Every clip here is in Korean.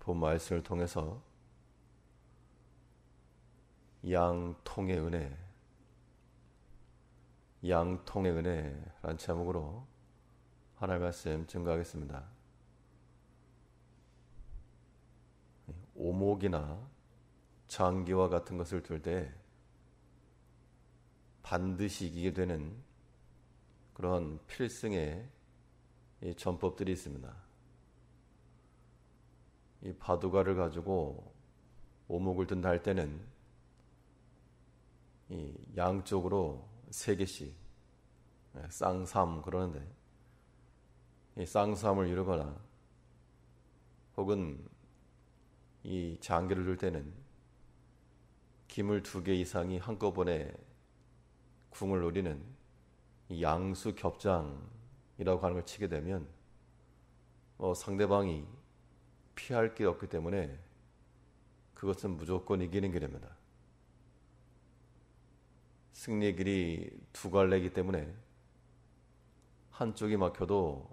본 말씀을 통해서 양통의 은혜라는 제목으로 하나님의 말씀 증거하겠습니다. 오목이나 장기와 같은 것을 둘 때 반드시 이기게 되는 그런 필승의 전법들이 있습니다. 이 바둑알을 가지고 오목을 든다 할 때는 이 양쪽으로 3개씩 쌍삼 그러는데, 이 쌍삼을 이루거나 혹은 이 장기를 둘 때는 기물 2개 이상이 한꺼번에 궁을 노리는 이 양수 겹장이라고 하는 걸 치게 되면 상대방이 피할 게 없기 때문에 그것은 무조건 이기는 길입니다. 승리의 길이 2갈래이기 때문에 한쪽이 막혀도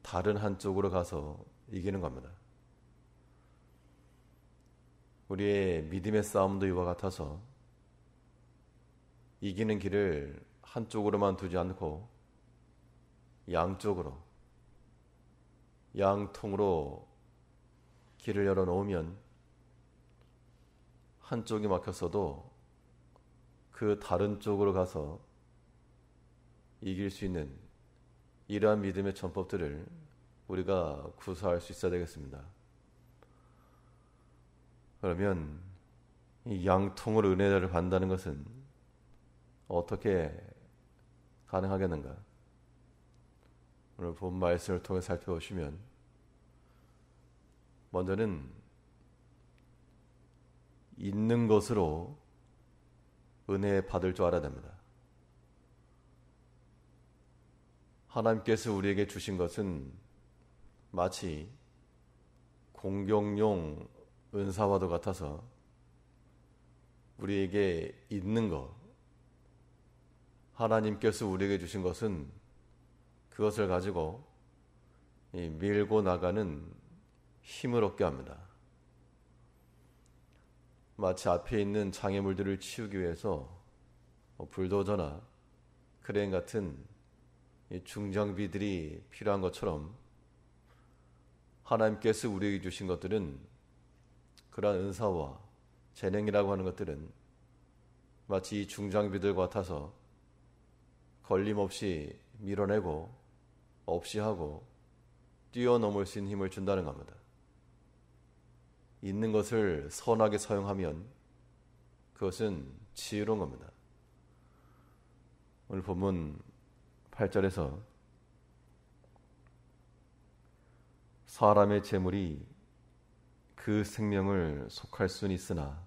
다른 한쪽으로 가서 이기는 겁니다. 우리의 믿음의 싸움도 이와 같아서 이기는 길을 한쪽으로만 두지 않고 양쪽으로, 양통으로 길을 열어놓으면 한쪽이 막혔어도 그 다른 쪽으로 가서 이길 수 있는 이러한 믿음의 전법들을 우리가 구사할 수 있어야 되겠습니다. 그러면 이 양통으로 은혜를 받는다는 것은 어떻게 가능하겠는가? 오늘 본 말씀을 통해 살펴보시면 먼저는 있는 것으로 은혜 받을 줄 알아야 됩니다. 하나님께서 우리에게 주신 것은 마치 공격용 은사와도 같아서 우리에게 있는 것, 하나님께서 우리에게 주신 것은 그것을 가지고 밀고 나가는 힘을 얻게 합니다. 마치 앞에 있는 장애물들을 치우기 위해서 불도저나 크레인 같은 중장비들이 필요한 것처럼 하나님께서 우리에게 주신 것들은, 그러한 은사와 재능이라고 하는 것들은 마치 이 중장비들과 같아서 걸림없이 밀어내고 없이 하고 뛰어넘을 수 있는 힘을 준다는 겁니다. 있는 것을 선하게 사용하면 그것은 지혜로운 겁니다. 오늘 본문 8절에서 사람의 재물이 그 생명을 속할 수는 있으나,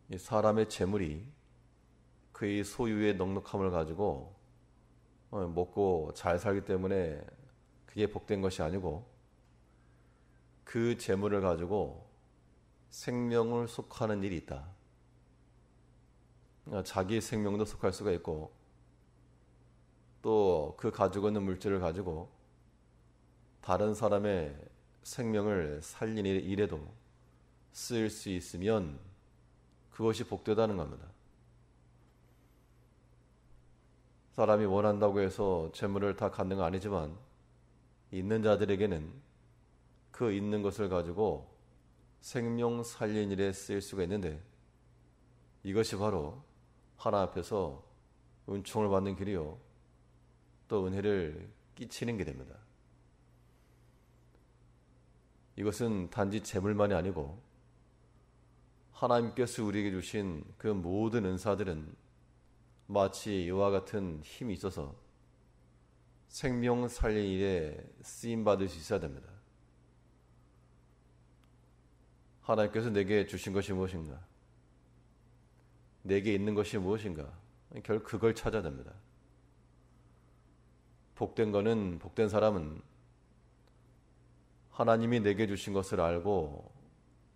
이 사람의 재물이 그의 소유의 넉넉함을 가지고 먹고 잘 살기 때문에 그게 복된 것이 아니고, 그 재물을 가지고 생명을 속하는 일이 있다. 자기 생명도 속할 수가 있고, 또 그 가지고 있는 물질을 가지고 다른 사람의 생명을 살리는 일에도 쓰일 수 있으면 그것이 복되다는 겁니다. 사람이 원한다고 해서 재물을 다 갖는 건 아니지만, 있는 자들에게는 그 있는 것을 가지고 생명 살리는 일에 쓰일 수가 있는데, 이것이 바로 하나님 앞에서 은총을 받는 길이요, 또 은혜를 끼치는 길입니다. 이것은 단지 재물만이 아니고 하나님께서 우리에게 주신 그 모든 은사들은 마치 이와 같은 힘이 있어서 생명 살리는 일에 쓰임받을 수 있어야 됩니다. 하나님께서 내게 주신 것이 무엇인가? 내게 있는 것이 무엇인가? 결국 그걸 찾아야 됩니다. 복된 사람은 하나님이 내게 주신 것을 알고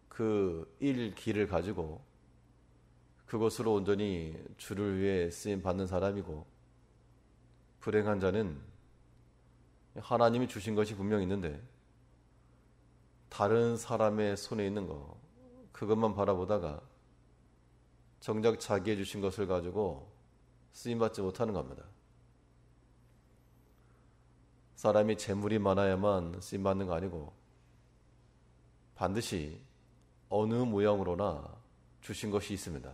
그 길을 가지고 그것으로 온전히 주를 위해 쓰임 받는 사람이고, 불행한 자는 하나님이 주신 것이 분명 있는데 다른 사람의 손에 있는 거 그것만 바라보다가 정작 자기의 주신 것을 가지고 쓰임받지 못하는 겁니다. 사람이 재물이 많아야만 쓰임받는 거 아니고 반드시 어느 모양으로나 주신 것이 있습니다.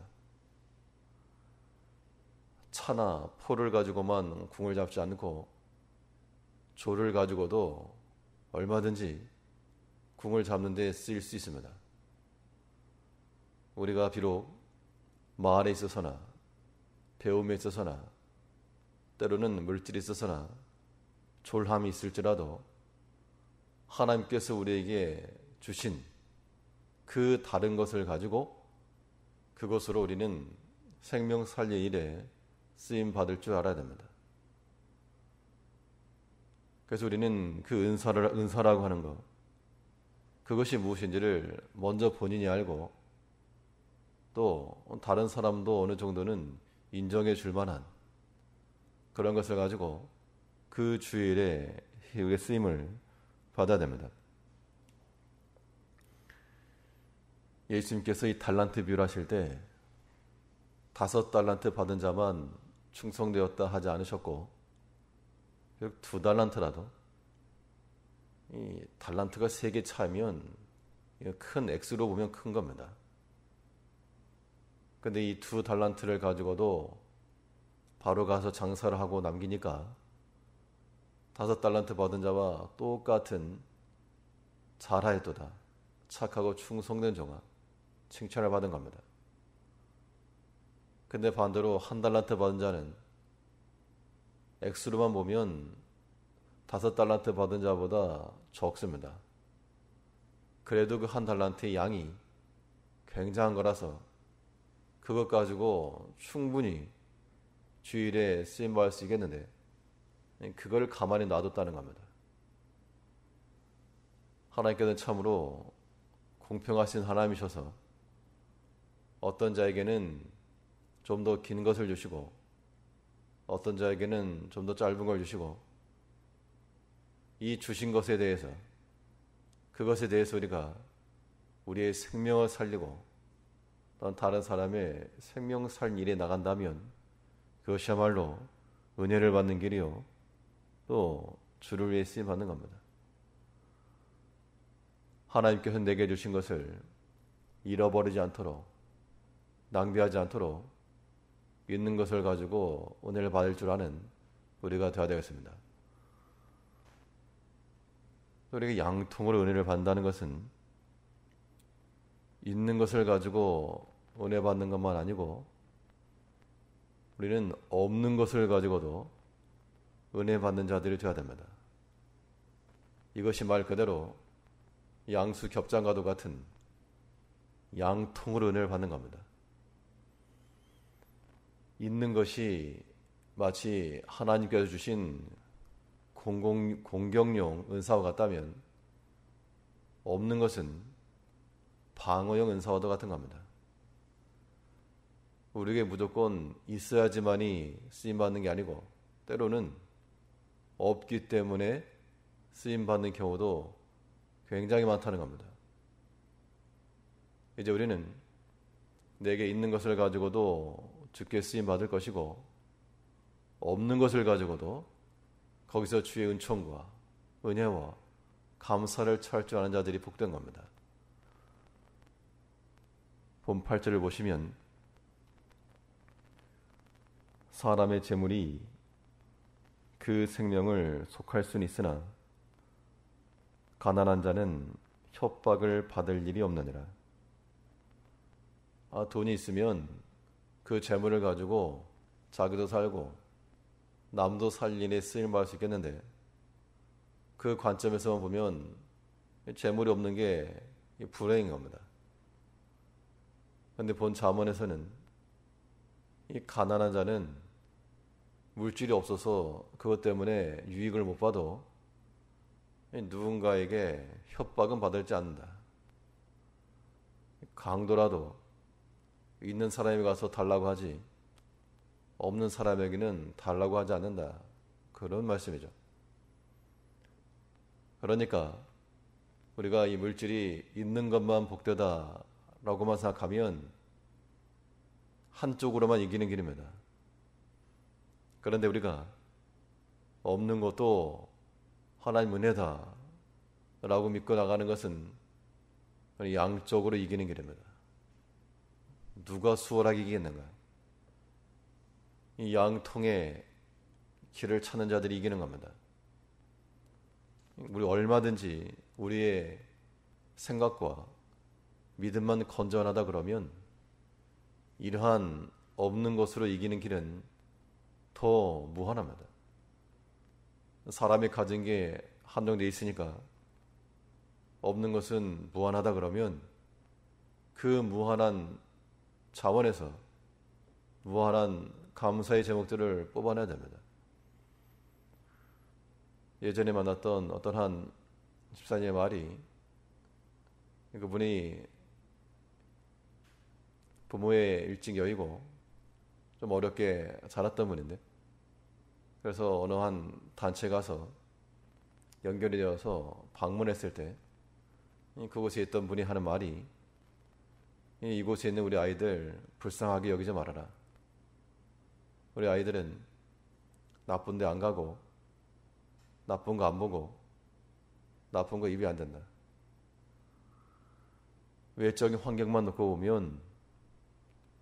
차나 포를 가지고만 궁을 잡지 않고 조를 가지고도 얼마든지 궁을 잡는 데 쓰일 수 있습니다. 우리가 비록 말에 있어서나 배움에 있어서나 때로는 물질에 있어서나 졸함이 있을지라도 하나님께서 우리에게 주신 그 다른 것을 가지고 그것으로 우리는 생명 살릴 일에 쓰임 받을 줄 알아야 됩니다. 그래서 우리는 그 은사라고 하는 것, 그것이 무엇인지를 먼저 본인이 알고 또 다른 사람도 어느 정도는 인정해 줄 만한 그런 것을 가지고 그 주일에 우리의 쓰임을 받아야 됩니다. 예수님께서 이 달란트 비유를 하실 때 5달란트 받은 자만 충성되었다 하지 않으셨고 2달란트라도 이 달란트가 3개 차이면 큰 액수로 보면 큰 겁니다. 근데 이 2달란트를 가지고도 바로 가서 장사를 하고 남기니까 5달란트 받은 자와 똑같은 잘하였도다 착하고 충성된 종아 칭찬을 받은 겁니다. 근데 반대로 1달란트 받은 자는 액수로만 보면 5달란트 받은 자보다 적습니다. 그래도 그 1달란트의 양이 굉장한 거라서 그것 가지고 충분히 주일에 쓰임받을 수 있겠는데 그걸 가만히 놔뒀다는 겁니다. 하나님께서는 참으로 공평하신 하나님이셔서 어떤 자에게는 좀 더 긴 것을 주시고 어떤 자에게는 좀 더 짧은 걸 주시고 이 주신 것에 대해서 그것에 대해서 우리가 우리의 생명을 살리고 또는 다른 사람의 생명 살 일에 나간다면 그것이야말로 은혜를 받는 길이요 또 주를 위해 쓰임 받는 겁니다. 하나님께서 내게 주신 것을 잃어버리지 않도록 낭비하지 않도록 있는 것을 가지고 은혜를 받을 줄 아는 우리가 되어야 되겠습니다. 우리가 양통으로 은혜를 받는다는 것은 있는 것을 가지고 은혜 받는 것만 아니고 우리는 없는 것을 가지고도 은혜 받는 자들이 되어야 됩니다. 이것이 말 그대로 양수 겹장과도 같은 양통으로 은혜를 받는 겁니다. 있는 것이 마치 하나님께서 주신 공격용 은사와 같다면 없는 것은 방어용 은사와도 같은 겁니다. 우리에게 무조건 있어야지만이 쓰임받는 게 아니고 때로는 없기 때문에 쓰임받는 경우도 굉장히 많다는 겁니다. 이제 우리는 내게 있는 것을 가지고도 주께 쓰임받을 것이고 없는 것을 가지고도 거기서 주의 은총과 은혜와 감사를 처할 줄 아는 자들이 복된 겁니다. 본 8절을 보시면 사람의 재물이 그 생명을 속할 수는 있으나 가난한 자는 협박을 받을 일이 없느니라. 돈이 있으면 그 재물을 가지고 자기도 살고 남도 살 일에 쓰임받을 수 있겠는데 그 관점에서만 보면 재물이 없는 게 불행인 겁니다. 그런데 본 잠언에서는 이 가난한 자는 물질이 없어서 그것 때문에 유익을 못 봐도 누군가에게 협박은 받을지 않는다. 강도라도 있는 사람이 가서 달라고 하지 없는 사람에게는 달라고 하지 않는다. 그런 말씀이죠. 그러니까 우리가 이 물질이 있는 것만 복되다라고만 생각하면 한쪽으로만 이기는 길입니다. 그런데 우리가 없는 것도 하나님 은혜다라고 믿고 나가는 것은 양쪽으로 이기는 길입니다. 누가 수월하게 이기겠는가? 이 양통의 길을 찾는 자들이 이기는 겁니다. 우리 얼마든지 우리의 생각과 믿음만 건전하다 그러면 이러한 없는 것으로 이기는 길은 더 무한합니다. 사람이 가진 게 한정되어 있으니까 없는 것은 무한하다 그러면 그 무한한 자원에서 무한한 감사의 제목들을 뽑아내야 됩니다. 예전에 만났던 어떤 한 집사님의 말이, 그분이 부모의 일찍 여의고 좀 어렵게 자랐던 분인데, 그래서 어느 한 단체 가서 연결이 되어서 방문했을 때 그곳에 있던 분이 하는 말이, 이곳에 있는 우리 아이들 불쌍하게 여기지 말아라. 우리 아이들은 나쁜 데 안 가고 나쁜 거 안 보고 나쁜 거 입이 안 된다. 외적인 환경만 놓고 보면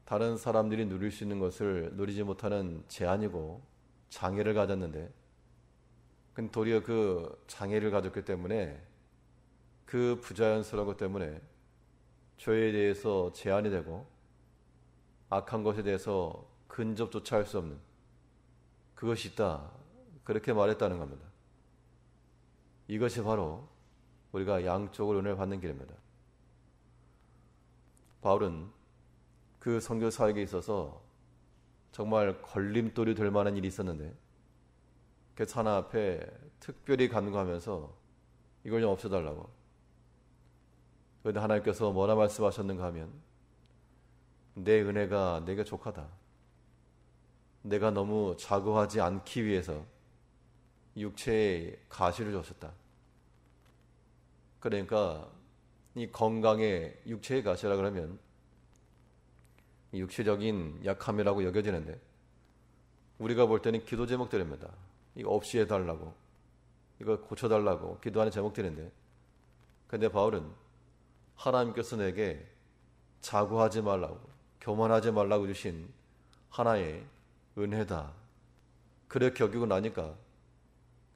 다른 사람들이 누릴 수 있는 것을 누리지 못하는 제한이고 장애를 가졌는데, 근데 도리어 그 장애를 가졌기 때문에 그 부자연스러운 것 때문에 죄에 대해서 제한이 되고 악한 것에 대해서 근접조차 할 수 없는 그것이 있다, 그렇게 말했다는 겁니다. 이것이 바로 우리가 양쪽으로 은혜를 받는 길입니다. 바울은 그 선교 사역에 있어서 정말 걸림돌이 될 만한 일이 있었는데, 그 하나 앞에 특별히 간구하면서 이걸 좀 없애달라고. 그런데 하나님께서 뭐라 말씀하셨는가 하면, 내 은혜가 내게 족하다. 내가 너무 자고하지 않기 위해서 육체의 가시를 줬었다. 그러니까 이 건강의 육체의 가시라 그러면 육체적인 약함이라고 여겨지는데, 우리가 볼 때는 기도 제목들입니다. 이거 없이 해달라고, 이거 고쳐달라고 기도하는 제목들인데, 근데 바울은 하나님께서 내게 자고하지 말라고, 교만하지 말라고 주신 하나의 은혜다, 그렇게 여기고 나니까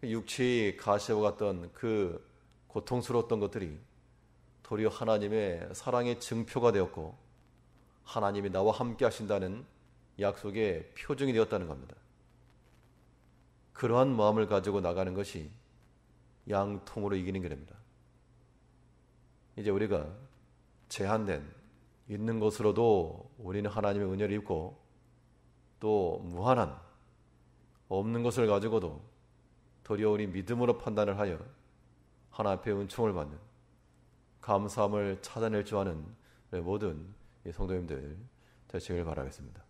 육체의 가시와 같던 그 고통스러웠던 것들이 도리어 하나님의 사랑의 증표가 되었고, 하나님이 나와 함께 하신다는 약속의 표징이 되었다는 겁니다. 그러한 마음을 가지고 나가는 것이 양통으로 이기는 길입니다. 이제 우리가 제한된 있는 것으로도 우리는 하나님의 은혜를 입고, 또 무한한 없는 것을 가지고도 도리어 우리 믿음으로 판단을 하여 하나님 앞에 은총을 받는 감사함을 찾아낼 줄 아는 모든 성도님들 되시길 바라겠습니다.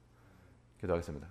기도하겠습니다.